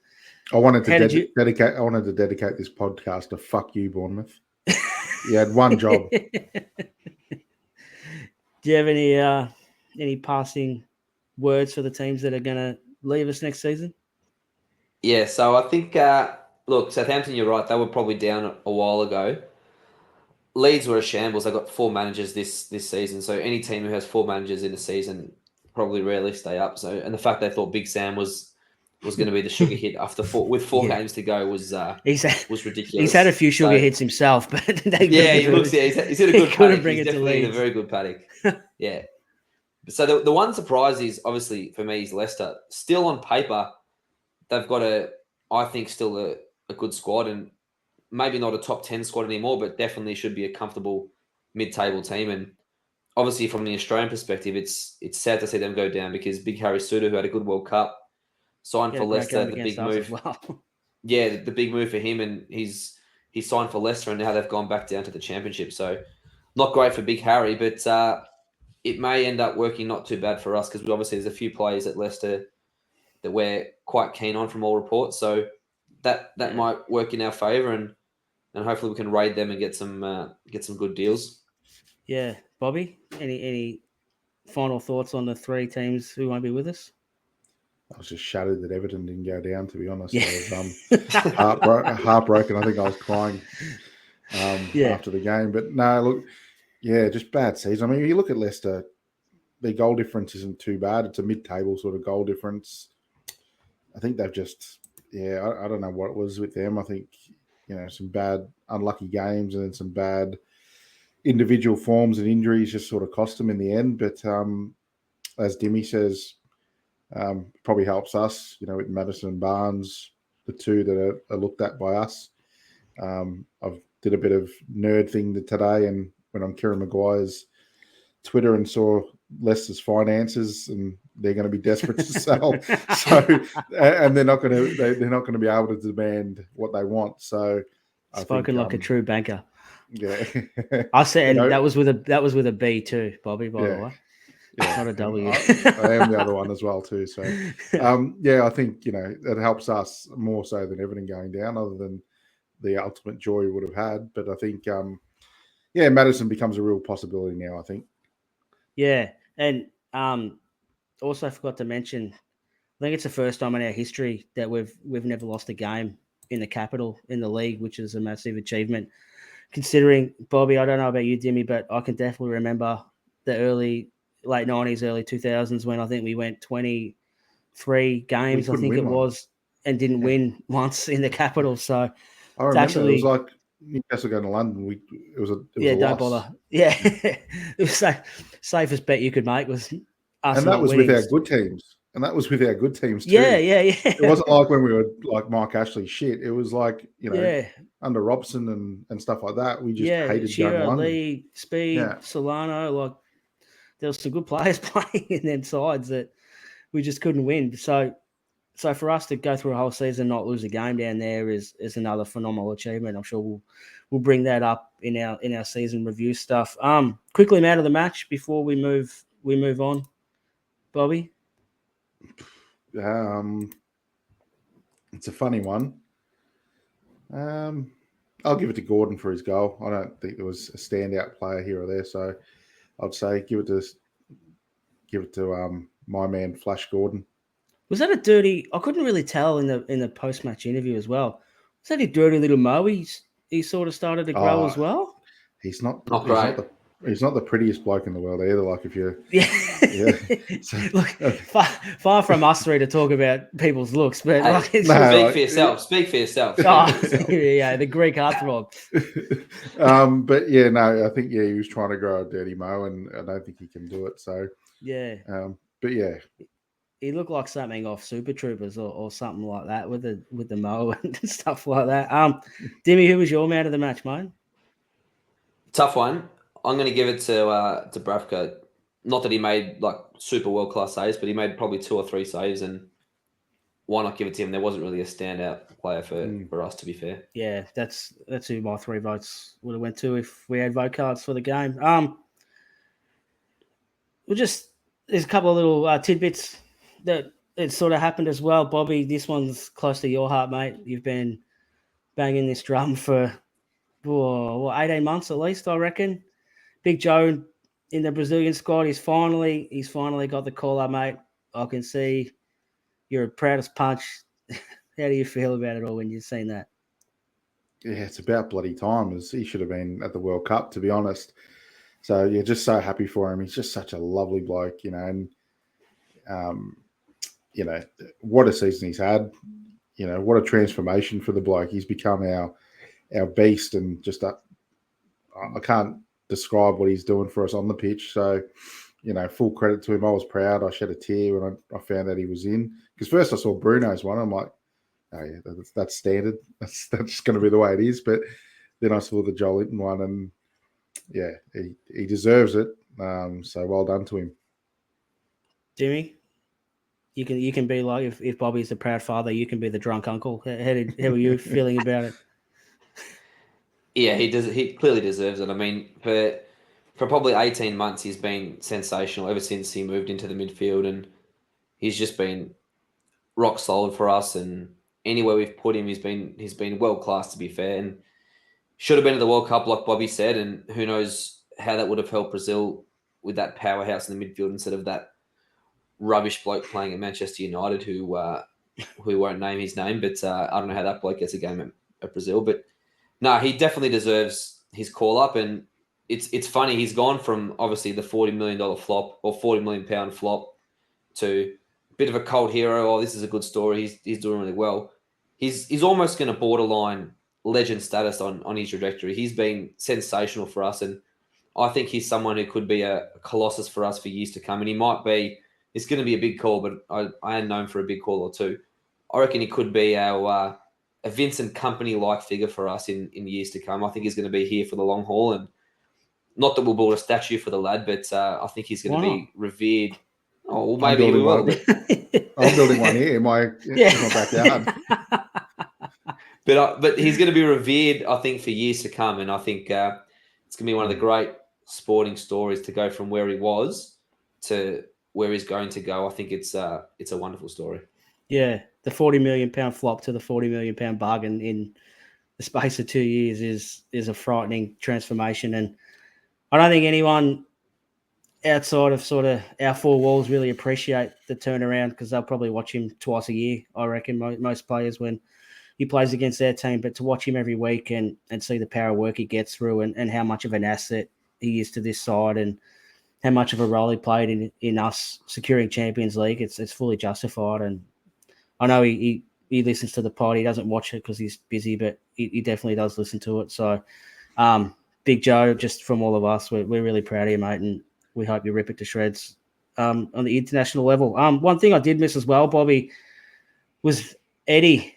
I wanted to dedicate this podcast to fuck you, Bournemouth. You had one job. Do you have any passing words for the teams that are going to leave us next season? Yeah, so I think, look, Southampton, you're right. They were probably down a while ago. Leeds were a shambles. They got 4 managers this season. So any team who has 4 managers in a season probably rarely stay up. So, and the fact they thought Big Sam was going to be the sugar hit after 4 games to go was ridiculous. He's had a few sugar hits himself, but he's had a good paddock. He's definitely in a very good paddock. Yeah. So the one surprise is obviously for me is Leicester. Still on paper, they've got I think still a good squad, and maybe not a top 10 squad anymore, but definitely should be a comfortable mid-table team. And obviously from the Australian perspective, it's sad to see them go down, because Big Harry Suter, who had a good World Cup, signed for Leicester, the big move. Well. Yeah, the big move for him, and he's signed for Leicester, and now they've gone back down to the Championship. So not great for Big Harry, but it may end up working not too bad for us, because obviously there's a few players at Leicester that we're quite keen on from all reports. So that might work in our favour, and hopefully we can raid them and get some good deals. Yeah, Bobby, any final thoughts on the 3 teams who won't be with us? I was just shattered that Everton didn't go down, to be honest. Yeah. I was heartbroken. I think I was crying after the game. But no, look, yeah, just bad season. I mean, you look at Leicester, their goal difference isn't too bad. It's a mid-table sort of goal difference. I think they've just, I don't know what it was with them. I think, some bad, unlucky games and then some bad individual forms and injuries just sort of cost them in the end. But as Dimi says, probably helps us, with Madison and Barnes, the 2 that are looked at by us. I've did a bit of nerd thing today and went on Kieran Maguire's Twitter and saw Leicester's finances, and they're going to be desperate to sell. So, and they're not going to be able to demand what they want. So, spoken like a true banker. Yeah, I said, and that was with a B too, Bobby. By the way. Yeah, not a W. I am the other one as well too. So, I think it helps us more so than Everton going down, other than the ultimate joy we would have had. But I think, Madison becomes a real possibility now, I think. Yeah, and also forgot to mention, I think it's the first time in our history that we've never lost a game in the capital in the league, which is a massive achievement. Considering, Bobby, I don't know about you, Dimi, but I can definitely remember the late 90s, early 2000s when I think we went 23 games, I think it was, and didn't win once in the capital. So I remember it was like Newcastle going to London. It was a don't loss. bother. Yeah, it was safest bet you could make was us. And that was with our good teams. And that was with our good teams too. Yeah. It wasn't like when we were like Mike Ashley shit. It was like, under Robson and stuff like that. We just hated Shearer, going to London. Lee, Speed, Solano, like there was some good players playing in them sides that we just couldn't win. So So for us to go through a whole season and not lose a game down there is another phenomenal achievement. I'm sure we'll bring that up in our season review stuff. Quickly man of the match before we move on, Bobby. It's a funny one. I'll give it to Gordon for his goal. I don't think there was a standout player here or there, so I'd say give it to my man Flash Gordon. Was that a dirty? I couldn't really tell in the post match interview as well. Was that a dirty little Mo? He sort of started to grow as well. He's not great. He's not the prettiest bloke in the world either. Like if you, So, look, far from us three to talk about people's looks, but speak for yourself. Speak for yourself. Yeah, the Greek heartthrob. But yeah, no, I think he was trying to grow a dirty Mo, and I don't think he can do it. So yeah, but yeah, he looked like something off Super Troopers or something like that with the Mo and stuff like that. Dimi, who was your man of the match, mate? Tough one. I'm going to give it to Dubravka. Not that he made like super world class saves, but he made probably 2 or 3 saves, and why not give it to him? There wasn't really a standout player for us, to be fair. Yeah, that's who my 3 votes would have went to if we had vote cards for the game. There's a couple of little tidbits that it sort of happened as well. Bobby, this one's close to your heart, mate. You've been banging this drum for 18 months at least, I reckon. Big Joe in the Brazilian squad, he's finally got the call up, mate. I can see you're a proud as punch. How do you feel about it all when you've seen that? Yeah, it's about bloody time. He should have been at the World Cup, to be honest. So you're just so happy for him. He's just such a lovely bloke, and what a season he's had. What a transformation for the bloke. He's become our beast, and just I can't describe what he's doing for us on the pitch. So, full credit to him. I was proud. I shed a tear when I found out he was in, because first I saw Bruno's one. I'm like, oh yeah, that's standard. That's just going to be the way it is. But then I saw the Joel Linton one, and yeah, he deserves it. So well done to him. Jimmy, you can be like, if Bobby's a proud father, you can be the drunk uncle. How were you feeling about it? Yeah, he clearly deserves it. I mean, for probably 18 months, he's been sensational ever since he moved into the midfield, and he's just been rock solid for us. And anywhere we've put him, he's been world class, to be fair, and should have been at the World Cup, like Bobby said. And who knows how that would have helped Brazil with that powerhouse in the midfield instead of that rubbish bloke playing at Manchester United, who won't name his name, but I don't know how that bloke gets a game at Brazil, but. No, he definitely deserves his call up, and it's funny. He's gone from obviously the $40 million flop or £40 million flop to a bit of a cult hero. Oh, this is a good story. He's doing really well. He's almost going to borderline legend status on his trajectory. He's been sensational for us, and I think he's someone who could be a colossus for us for years to come. And he might be. It's going to be a big call, but I am known for a big call or two. I reckon he could be our. A Vincent Company-like figure for us in years to come. I think he's going to be here for the long haul, and not that we'll build a statue for the lad, but I think he's going to be revered. Oh, well, maybe we will. I'm building one here in my backyard. But he's going to be revered, I think, for years to come, and I think it's going to be one of the great sporting stories to go from where he was to where he's going to go. I think it's a wonderful story. Yeah, the £40 million flop to the £40 million bargain in the space of 2 years is a frightening transformation. And I don't think anyone outside of sort of our 4 walls really appreciate the turnaround, because they'll probably watch him twice a year, I reckon, most players when he plays against their team. But to watch him every week and see the power of work he gets through and how much of an asset he is to this side and how much of a role he played in us securing Champions League, it's fully justified. And I know he listens to the pod. He doesn't watch it because he's busy, but he definitely does listen to it. So, Big Joe, just from all of us, we're really proud of you, mate, and we hope you rip it to shreds on the international level. One thing I did miss as well, Bobby, was Eddie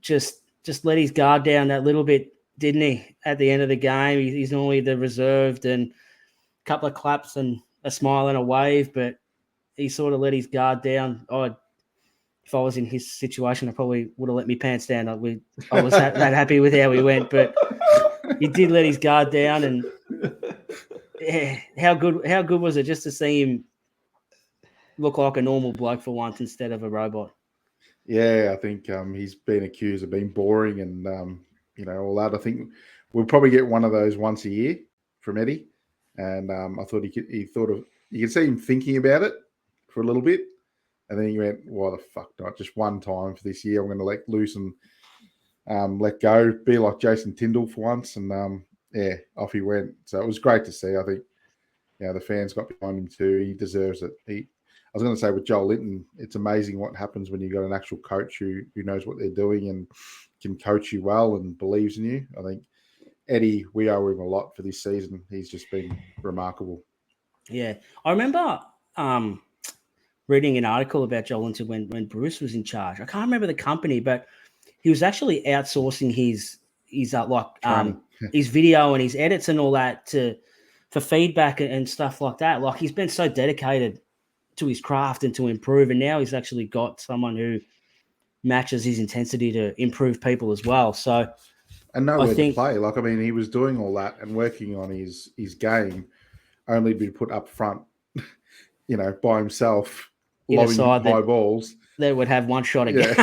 just let his guard down that little bit, didn't he, at the end of the game? He's normally the reserved and a couple of claps and a smile and a wave, but he sort of let his guard down. if I was in his situation, I probably would have let me pants down. I was that happy with how he went, but he did let his guard down. And how good was it just to see him look like a normal bloke for once instead of a robot? Yeah, I think he's been accused of being boring and all that. I think we'll probably get one of those once a year from Eddie, and I thought you could see him thinking about it for a little bit, and then he went, "Why the fuck not? Just one time for this year, I'm going to let loose and let go, be like Jason Tyndall for once," and off he went. So it was great to see. I think the fans got behind him too. He deserves it. I was going to say with Joel Linton, it's amazing what happens when you've got an actual coach who knows what they're doing and can coach you well and believes in you. I think Eddie, we owe him a lot for this season. He's just been remarkable. Yeah. I remember reading an article about Joel Linton when Bruce was in charge. I can't remember the company, but he was actually outsourcing his video and his edits and all that for feedback and stuff like that. Like, he's been so dedicated to his craft and to improve, and now he's actually got someone who matches his intensity to improve people as well. So, and nowhere to play. Like, I mean, he was doing all that and working on his game, only to be put up front, by himself, lobbing high balls. They would have one shot again.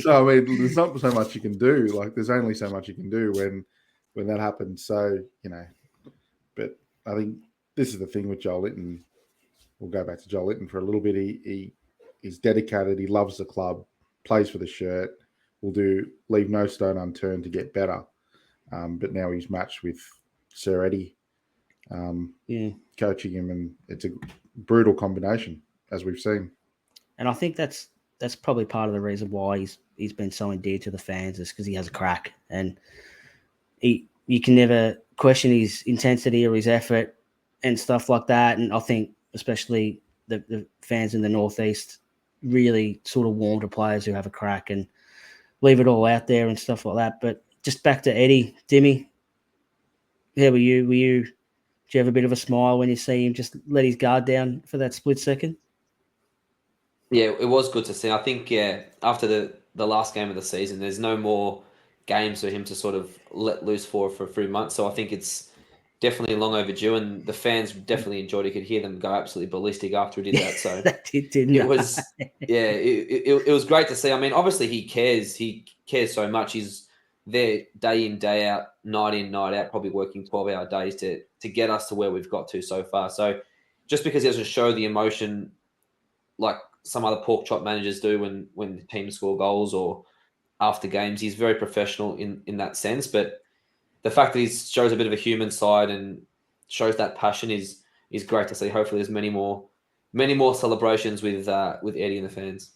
So, I mean, there's not so much you can do. Like, there's only so much you can do when that happens. So, but I think this is the thing with Joel Linton. We'll go back to Joel Linton for a little bit. He's dedicated. He loves the club, plays for the shirt, will leave no stone unturned to get better. But now he's matched with Sir Eddie coaching him, and it's a brutal combination, as we've seen. And I think that's probably part of the reason why he's been so endeared to the fans, is because he has a crack, and you can never question his intensity or his effort and stuff like that. And I think especially the fans in the Northeast really sort of warm to players who have a crack and leave it all out there and stuff like that. But just back to Eddie, Dimi, how were you? Did you have a bit of a smile when you see him just let his guard down for that split second? Yeah, it was good to see. I think, after the last game of the season, there's no more games for him to sort of let loose for a few months. So I think it's definitely long overdue, and the fans definitely enjoyed it. You could hear them go absolutely ballistic after he did that. So it was great to see. I mean, obviously he cares. He cares so much. He's there day in, day out, night in, night out, probably working 12-hour days to get us to where we've got to so far. So just because he doesn't show the emotion like some other pork chop managers do when the team score goals or after games, he's very professional in that sense. But the fact that he shows a bit of a human side and shows that passion is great to see. Hopefully there's many more celebrations with Eddie and the fans.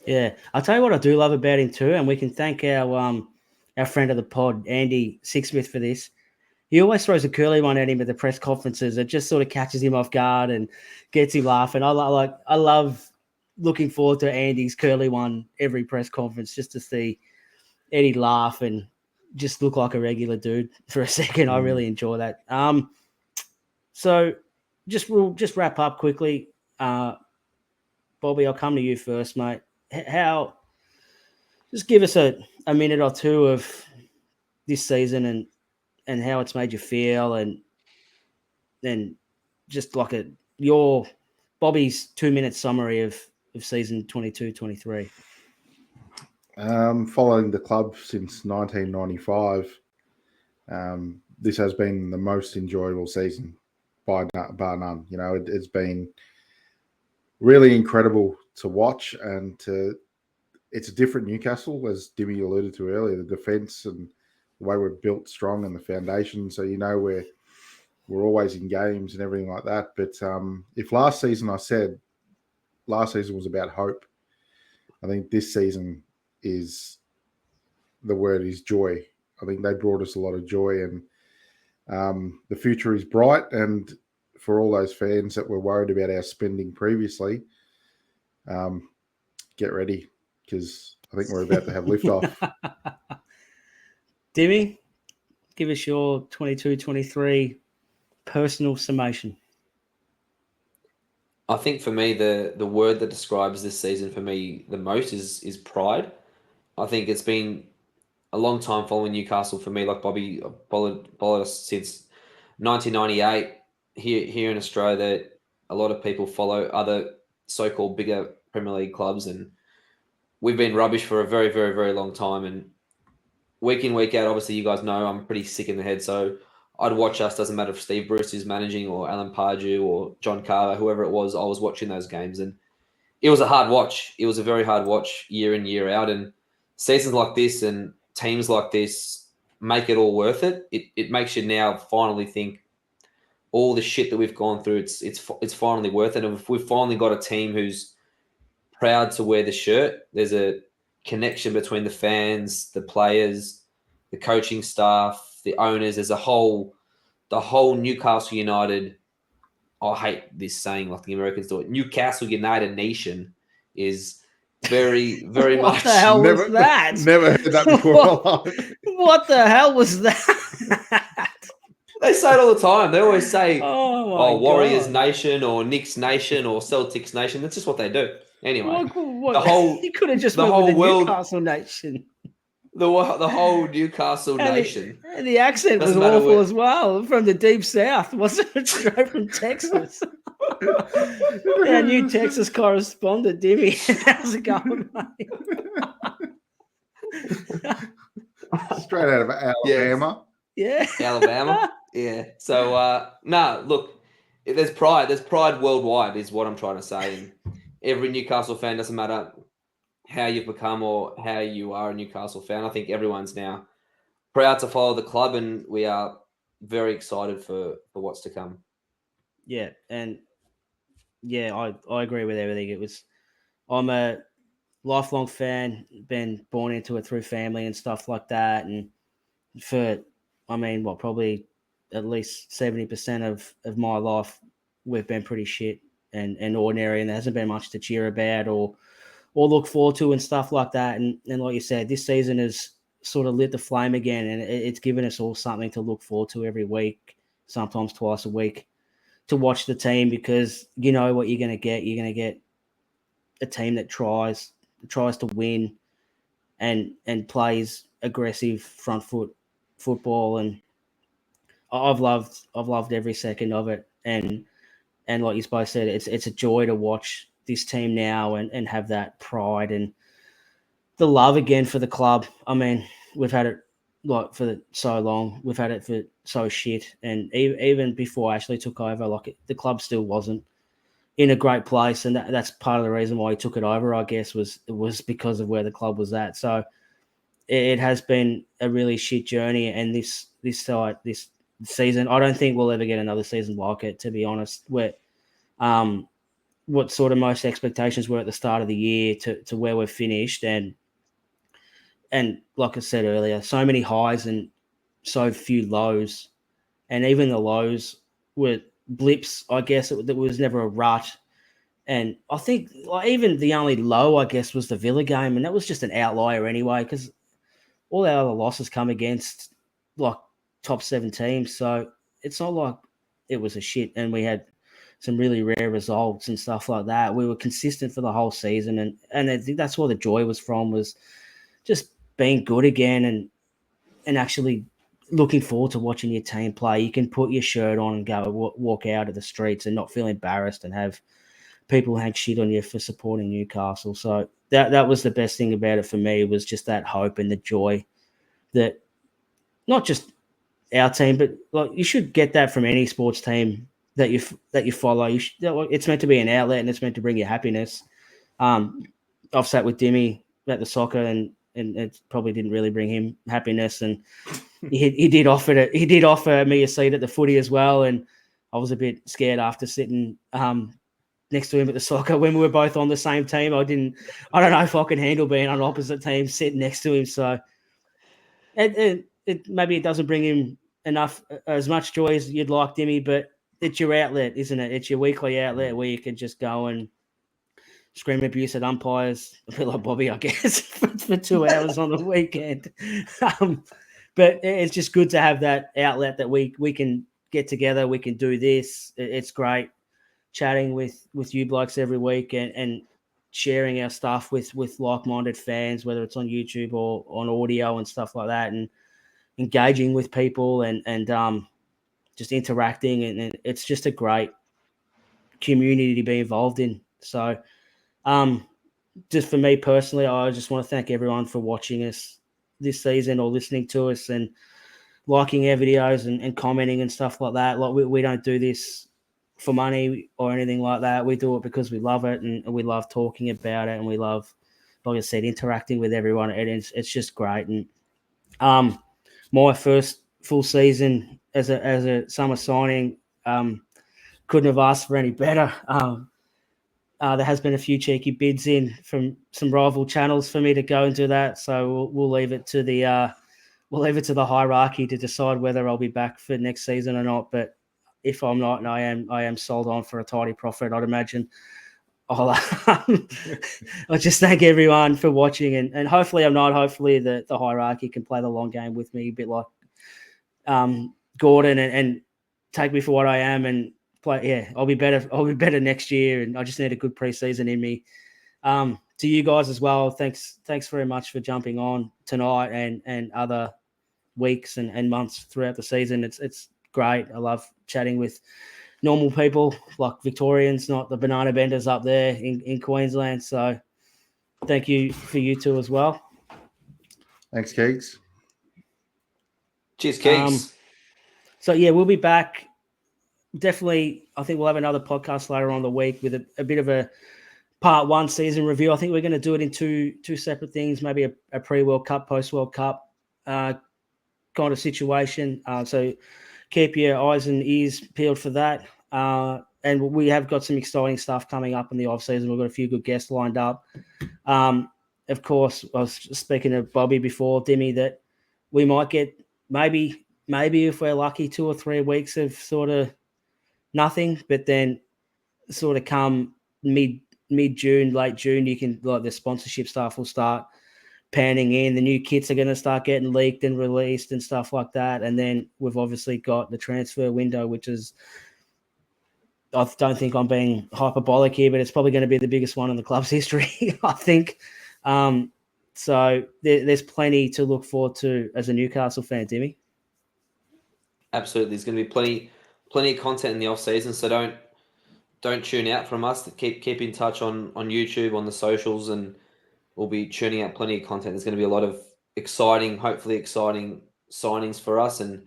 Yeah. I'll tell you what I do love about him too, and we can thank our friend of the pod, Andy Sixsmith, for this. He always throws a curly one at him at the press conferences. It just sort of catches him off guard and gets him laughing. I love looking forward to Andy's curly one every press conference, just to see Eddie laugh and just look like a regular dude for a second. I really enjoy that. So we'll just wrap up quickly. Bobby, I'll come to you first, mate. Just give us a minute or two of this season and how it's made you feel, and then just like your Bobby's 2-minute summary of season 22-23. Following the club since 1995, this has been the most enjoyable season bar none. It's been really incredible to watch, and it's a different Newcastle, as Dimi alluded to earlier. The defence and the way we're built strong and the foundation, so we're always in games and everything like that. But if last season was about hope, I think this season the word is joy. I think they brought us a lot of joy, and the future is bright. And for all those fans that were worried about our spending previously, get ready, because I think we're about to have liftoff. Dimi, give us your 22-23 personal summation. I think for me, the word that describes this season for me the most is pride. I think it's been a long time following Newcastle for me. Like Bobby, followed us since 1998 here in Australia. A lot of people follow other so-called bigger Premier League clubs, and we've been rubbish for a very, very, very long time. And week in, week out, obviously, you guys know I'm pretty sick in the head. So I'd watch us. Doesn't matter if Steve Bruce is managing or Alan Pardew or John Carver, whoever it was. I was watching those games, and it was a hard watch. It was a very hard watch year in, year out. And seasons like this and teams like this make it all worth it. It makes you now finally think all the shit that we've gone through. It's finally worth it. And if we've finally got a team who's proud to wear the shirt, there's a connection between the fans, the players, the coaching staff, the owners. There's the whole Newcastle United. I hate this saying like the Americans do it. Newcastle United Nation is very, very What much. the hell was that? Never heard that before. What the hell was that? They say it all the time. They always say, Oh, Warriors God. Nation or Knicks Nation or Celtics Nation. That's just what they do. Anyway, What? the whole you could have just the went whole with the world- Newcastle Nation. the whole Newcastle Nation. And the accent was Doesn't matter awful where- as well, from the deep south, wasn't it? Straight from Texas. Our new Texas correspondent, Dimi. How's it going, mate? Straight out of Alabama. Yeah. Alabama. Yeah. So look, there's pride. There's pride worldwide, is what I'm trying to say. And every Newcastle fan, doesn't matter how you've become or how you are a Newcastle fan. I think everyone's now proud to follow the club, and we are very excited for what's to come. Yeah, and yeah, I agree with everything. I'm a lifelong fan, been born into it through family and stuff like that. And probably at least 70% of my life, we've been pretty shit and ordinary, and there hasn't been much to cheer about or look forward to and stuff like that. And like you said, this season has sort of lit the flame again, and it's given us all something to look forward to every week, sometimes twice a week, to watch the team, because you know what you're going to get. You're going to get a team that tries to win and plays aggressive front foot football, and I've loved every second of it. And like you both said, it's a joy to watch this team now and have that pride and the love again for the club. I mean, we've had it for so long. We've had it for so shit. And even before I actually took over, the club still wasn't in a great place. And that's part of the reason why he took it over, I guess, was because of where the club was at. So it has been a really shit journey. And this season, I don't think we'll ever get another season like it, to be honest, where what sort of most expectations were at the start of the year to where we've finished. And like I said earlier, so many highs and so few lows. And even the lows were blips, I guess. It was never a rut. And I think even the only low, I guess, was the Villa game. And that was just an outlier anyway, because all our other losses come against top 7 teams. So it's not like it was a shit and we had some really rare results and stuff like that. We were consistent for the whole season, and I think that's where the joy was from, was just being good again and actually looking forward to watching your team play. You can put your shirt on and go walk out of the streets and not feel embarrassed and have people hang shit on you for supporting Newcastle. So that was the best thing about it for me, was just that hope and the joy that not just our team, but you should get that from any sports team that you follow. It's meant to be an outlet and it's meant to bring you happiness. I've sat with Dimi at the soccer and it probably didn't really bring him happiness. And he did offer me a seat at the footy as well. And I was a bit scared after sitting next to him at the soccer when we were both on the same team. I don't know if I could handle being on opposite teams sitting next to him. So maybe it doesn't bring him as much joy as you'd like, Dimmy, but it's your outlet, isn't it? It's your weekly outlet where you can just go and scream abuse at umpires, a bit like Bobby, I guess, for 2 hours on the weekend. But it's just good to have that outlet that we can get together. We can do this. It's great chatting with you blokes every week and sharing our stuff with like-minded fans, whether it's on YouTube or on audio and stuff like that, and engaging with people and just interacting, and it's just a great community to be involved in. So just for me personally, I just want to thank everyone for watching us this season or listening to us and liking our videos and commenting and stuff like that. Like we don't do this for money or anything like that. We do it because we love it and we love talking about it, and we love, like I said, interacting with everyone. And it's just great. And my first full season as a summer signing, couldn't have asked for any better. There has been a few cheeky bids in from some rival channels for me to go and do that. So we'll leave it to the hierarchy to decide whether I'll be back for next season or not. But if I'm not, and I am sold on for a tidy profit, I'd imagine. I'll just thank everyone for watching, and hopefully I'm not. Hopefully the hierarchy can play the long game with me, a bit like Gordon, and take me for what I am and play. Yeah, I'll be better next year, and I just need a good preseason in me. To you guys as well, thanks very much for jumping on tonight and other weeks and months throughout the season. It's great. I love chatting with normal people like Victorians, not the banana benders up there in Queensland. So thank you for you two as well. Thanks, Keegs. Cheers, Keegs. So yeah, we'll be back. Definitely, I think we'll have another podcast later on the week with a bit of a part one season review. I think we're going to do it in two separate things, maybe a pre-World Cup, post-World Cup kind of situation. So keep your eyes and ears peeled for that. And we have got some exciting stuff coming up in the off-season. We've got a few good guests lined up. Of course, I was speaking to Bobby before, Dimi, that we might get maybe if we're lucky 2 or 3 weeks of sort of nothing, but then sort of come mid-June, late June, you can, like, the sponsorship stuff will start panning in. The new kits are going to start getting leaked and released and stuff like that. And then we've obviously got the transfer window, which is, I don't think I'm being hyperbolic here, but it's probably going to be the biggest one in the club's history, I think. So there's plenty to look forward to as a Newcastle fan, Dimi. Absolutely. There's going to be plenty of content in the off season, so don't tune out from us. Keep in touch on YouTube, on the socials, and we'll be churning out plenty of content. There's going to be a lot of hopefully exciting signings for us, and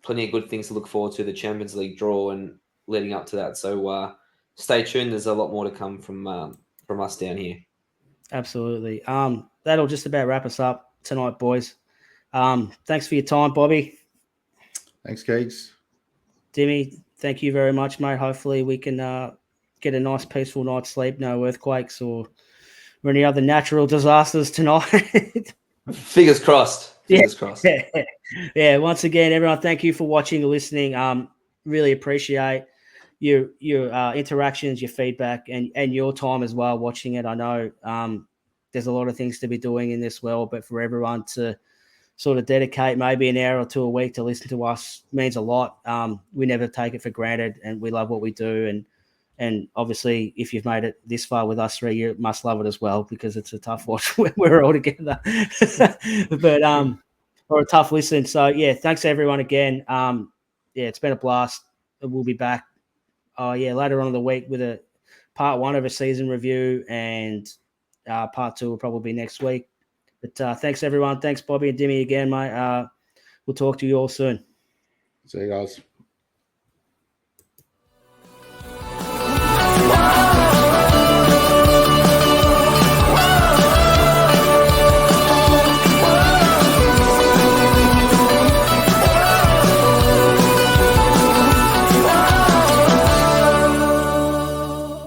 plenty of good things to look forward to, the Champions League draw and leading up to that. So stay tuned. There's a lot more to come from us down here. Absolutely. That'll just about wrap us up tonight, boys. Thanks for your time, Bobby. Thanks, Keegs. Dimi, thank you very much, mate. Hopefully we can get a nice, peaceful night's sleep, no earthquakes or any other natural disasters tonight. Fingers crossed. Fingers crossed. Yeah. Once again, everyone, thank you for watching and listening. Really appreciate your interactions, your feedback, and your time as well watching it. I know there's a lot of things to be doing in this world, but for everyone to sort of dedicate maybe an hour or two a week to listen to us means a lot. We never take it for granted, and we love what we do. And obviously, if you've made it this far with us 3, you must love it as well, because it's a tough watch when we're all together. But or a tough listen. So yeah, thanks everyone again. Yeah, it's been a blast. We'll be back. Later on in the week with a part 1 of a season review, and part 2 will probably be next week. But thanks everyone. Thanks Bobby and Dimi again, mate. We'll talk to you all soon. See you guys.